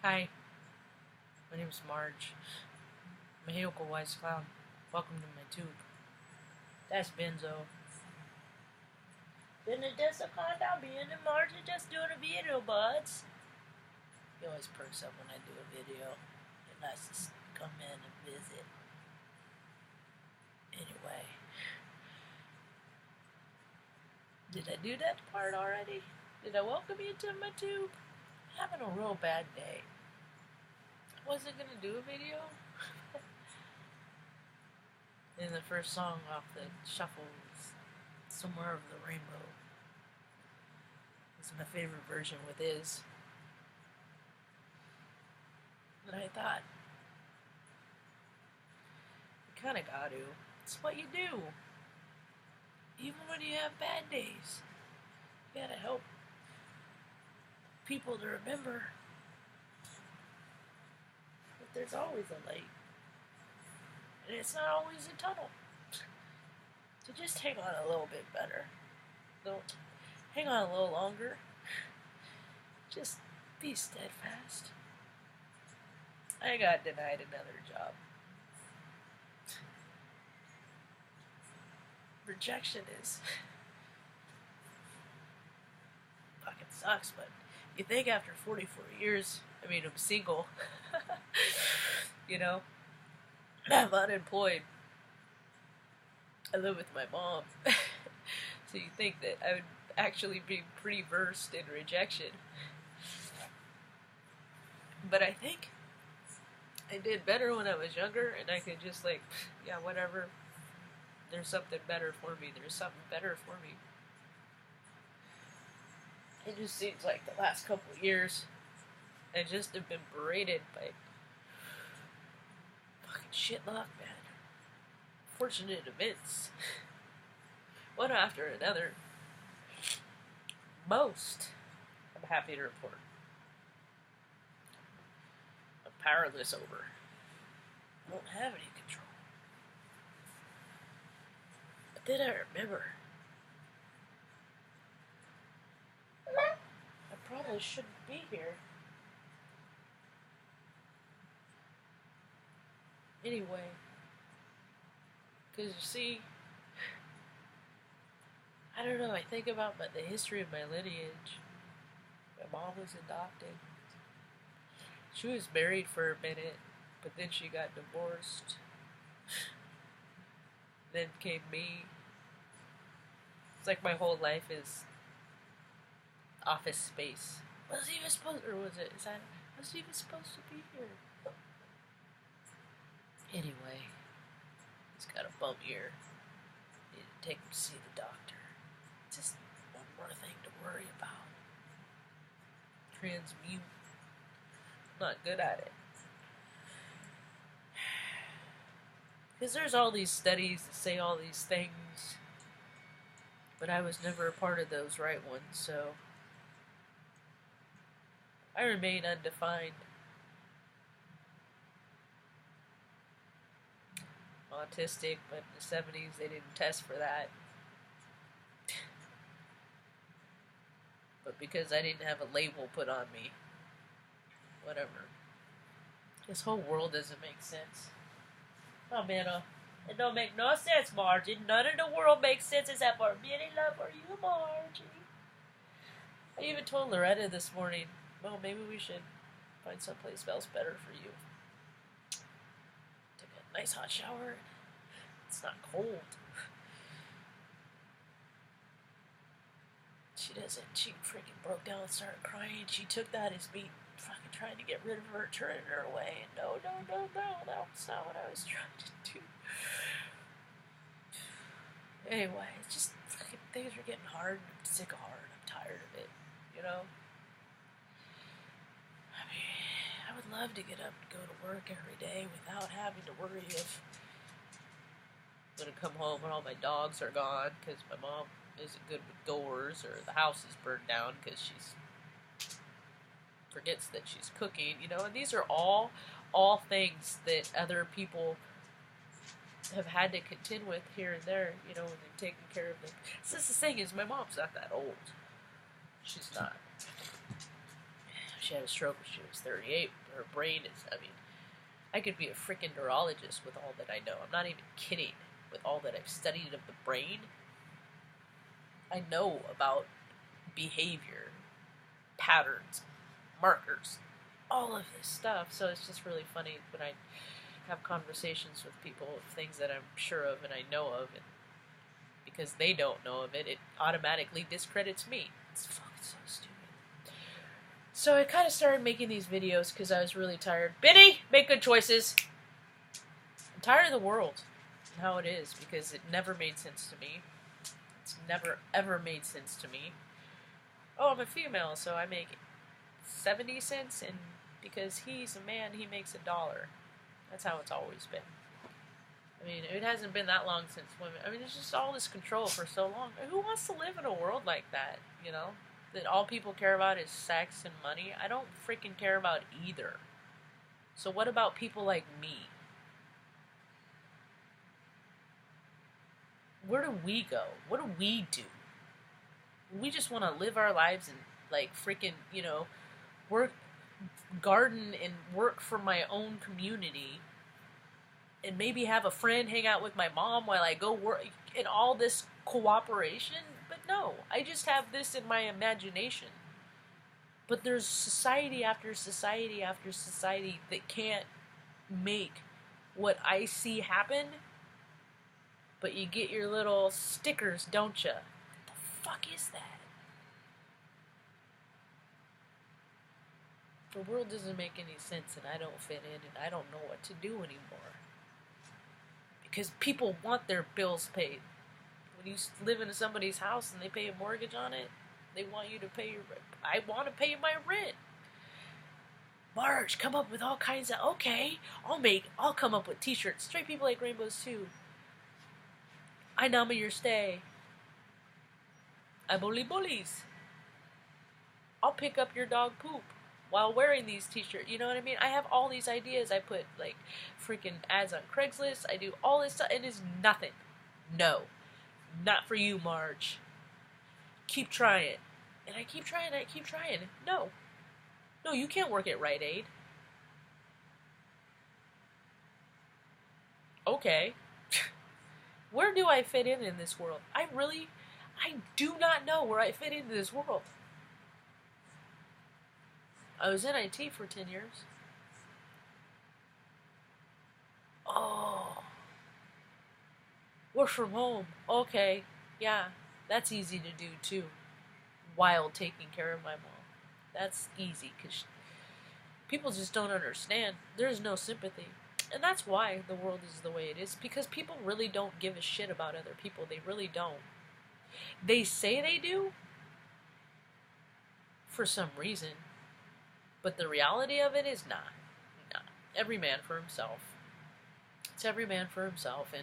Hi, my name is Marge. I'm a Hyogo Wise Clown. Welcome to my tube. That's Benzo. Then it just a calm down, being and Marge is just doing a video, buds. He always perks up when I do a video. It likes to come in and visit. Anyway. Did I do that part already? Did I welcome you to my tube? I'm having a real bad day. I wasn't gonna do a video. And the first song off the shuffle was Somewhere Over the Rainbow. It's my favorite version with Is. And I thought, you kinda got to. It's what you do. Even when you have bad days. You gotta help people to remember that there's always a light. And it's not always a tunnel. So just hang on a little bit better. Don't hang on a little longer. Just be steadfast. I got denied another job. Rejection is fucking sucks, but you think after 44 years, I mean, I'm single, you know, I'm unemployed. I live with my mom. So you think that I would actually be pretty versed in rejection. But I think I did better when I was younger, and I could just like, yeah, whatever. There's something better for me. There's something better for me. It just seems like the last couple of years, I just have been berated by fucking shit luck, man. Fortunate events. One after another. Most, I'm happy to report, I'm powerless over. I don't have any control. But then I remember, I probably shouldn't be here. Anyway, because you see, I don't know, I think about the history of my lineage. My mom was adopted. She was married for a minute, but then she got divorced. Then came me. It's like my whole life is office space. Was I even supposed, or was it, was I even supposed to be here? Anyway, he's got a bum ear. Need to take him to see the doctor. Just one more thing to worry about. Transmute. I'm not good at it. Because there's all these studies that say all these things, but I was never a part of those right ones, so I remain undefined. Autistic, but in the 70s they didn't test for that. But because I didn't have a label put on me, whatever. This whole world doesn't make sense. Oh man, it don't make no sense, Margie. None of the world makes sense except for me and love for you, Margie. I even told Loretta this morning, well, maybe we should find someplace else better for you. Took a nice hot shower. It's not cold. She freaking broke down and started crying. She took that as me fucking trying to get rid of her, turning her away. And no, that's not what I was trying to do. Anyway, it's just fucking things are getting hard. I'm sick of hard. I'm tired of it, you know? I mean, I would love to get up and go to work every day without having to worry if I'm gonna come home and all my dogs are gone because my mom isn't good with doors, or the house is burned down because she's forgets that she's cooking, you know. And these are all things that other people have had to contend with here and there, you know, when they've taken care of them. So the thing is, my mom's not that old. She's not. She had a stroke when she was 38. Her brain is, I mean, I could be a freaking neurologist with all that I know. I'm not even kidding. With all that I've studied of the brain, I know about behavior, patterns, markers, all of this stuff. So it's just really funny when I have conversations with people of things that I'm sure of and I know of, and because they don't know of it, it automatically discredits me. It's fucking so stupid. So I kind of started making these videos because I was really tired. Benny, make good choices. I'm tired of the world and how it is because it never made sense to me. It's never ever made sense to me. Oh, I'm a female, so I make 70 cents, and because he's a man, he makes $1. That's how it's always been. I mean, it hasn't been that long since women. I mean, there's just all this control for so long. Who wants to live in a world like that, you know? That all people care about is sex and money? I don't freaking care about either. So what about people like me? Where do we go? What do we do? We just want to live our lives and, like, freaking, you know, work, garden and work for my own community, and maybe have a friend hang out with my mom while I go work, and all this cooperation. But no, I just have this in my imagination. But there's society after society after society that can't make what I see happen. But you get your little stickers, don't you? What the fuck is that? The world doesn't make any sense, and I don't fit in, and I don't know what to do anymore. Because people want their bills paid. When you live in somebody's house and they pay a mortgage on it, they want you to pay your rent. I want to pay my rent. Marge, come up with all kinds of, okay, I'll come up with t-shirts. Straight people like rainbows too. I nama your stay. I bullies. I'll pick up your dog poop while wearing these t-shirts. You know what I mean? I have all these ideas. I put, like, freaking ads on Craigslist. I do all this stuff. It is nothing. No. Not for you, Marge. Keep trying. And I keep trying. No. No, you can't work at Rite Aid. Okay. Where do I fit in this world? I do not know where I fit into this world. I was in IT for 10 years. Oh. Work from home. Okay. Yeah, that's easy to do too. While taking care of my mom. That's easy because people just don't understand. There's no sympathy. And that's why the world is the way it is. Because people really don't give a shit about other people. They really don't. They say they do. For some reason. But the reality of it is not. Nah. Every man for himself. It's every man for himself.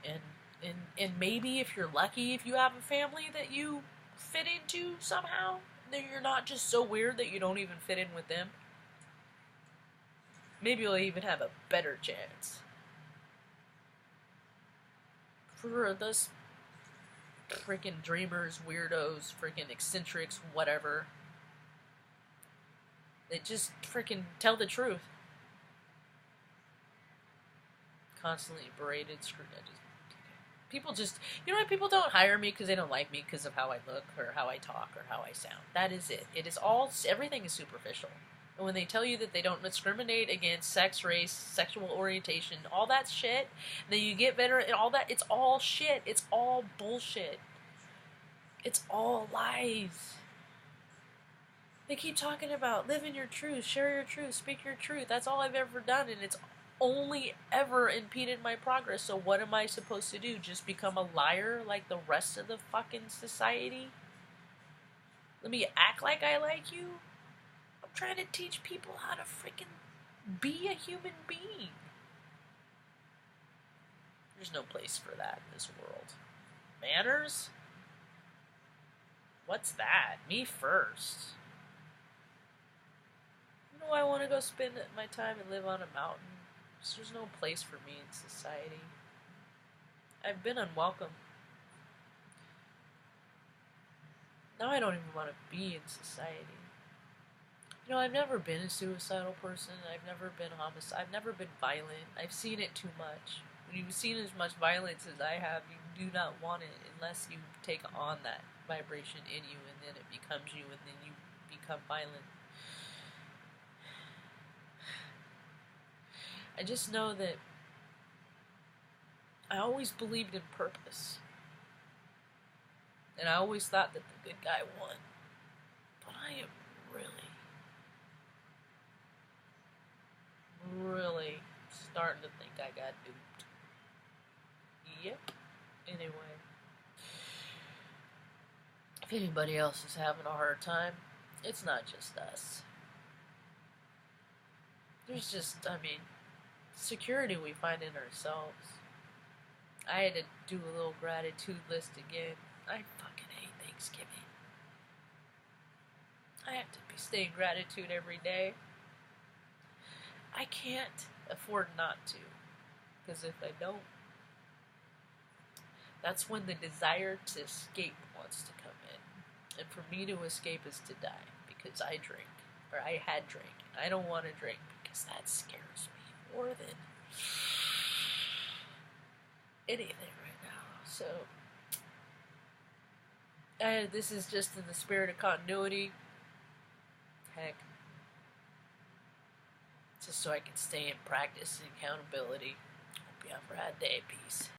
And maybe if you're lucky, if you have a family that you fit into somehow, then you're not just so weird that you don't even fit in with them. Maybe you'll even have a better chance. For those freaking dreamers, weirdos, freaking eccentrics, whatever, that just freaking tell the truth. Constantly berated, screwed. People just, you know what, people don't hire me because they don't like me because of how I look or how I talk or how I sound. That is it. It is all, everything is superficial. And when they tell you that they don't discriminate against sex, race, sexual orientation, all that shit, then you get better and all that, it's all shit. It's all bullshit. It's all lies. They keep talking about living your truth, share your truth, speak your truth. That's all I've ever done, and it's only ever impeded my progress. So what am I supposed to do? Just become a liar like the rest of the fucking society? Let me act like I like you? I'm trying to teach people how to freaking be a human being. There's no place for that in this world. Manners? What's that? Me first. You know, I want to go spend my time and live on a mountain. There's no place for me in society. I've been unwelcome. Now I don't even want to be in society. You know, I've never been a suicidal person. I've never been homicide. I've never been violent. I've seen it too much. When you've seen as much violence as I have, you do not want it unless you take on that vibration in you, and then it becomes you, and then you become violent. I just know that I always believed in purpose. And I always thought that the good guy won. But I am really starting to think I got duped. Yep. Anyway. If anybody else is having a hard time, it's not just us. There's just, security we find in ourselves. I had to do a little gratitude list again. I fucking hate Thanksgiving. I have to stay in gratitude every day. I can't afford not to. Because if I don't, that's when the desire to escape wants to come in. And for me to escape is to die. Because I drink. Or I had drank. I don't want to drink because that scares me more than anything right now. So, this is just in the spirit of continuity. Heck. Just so I can stay in practice and accountability. Hope you have a rad day. Peace.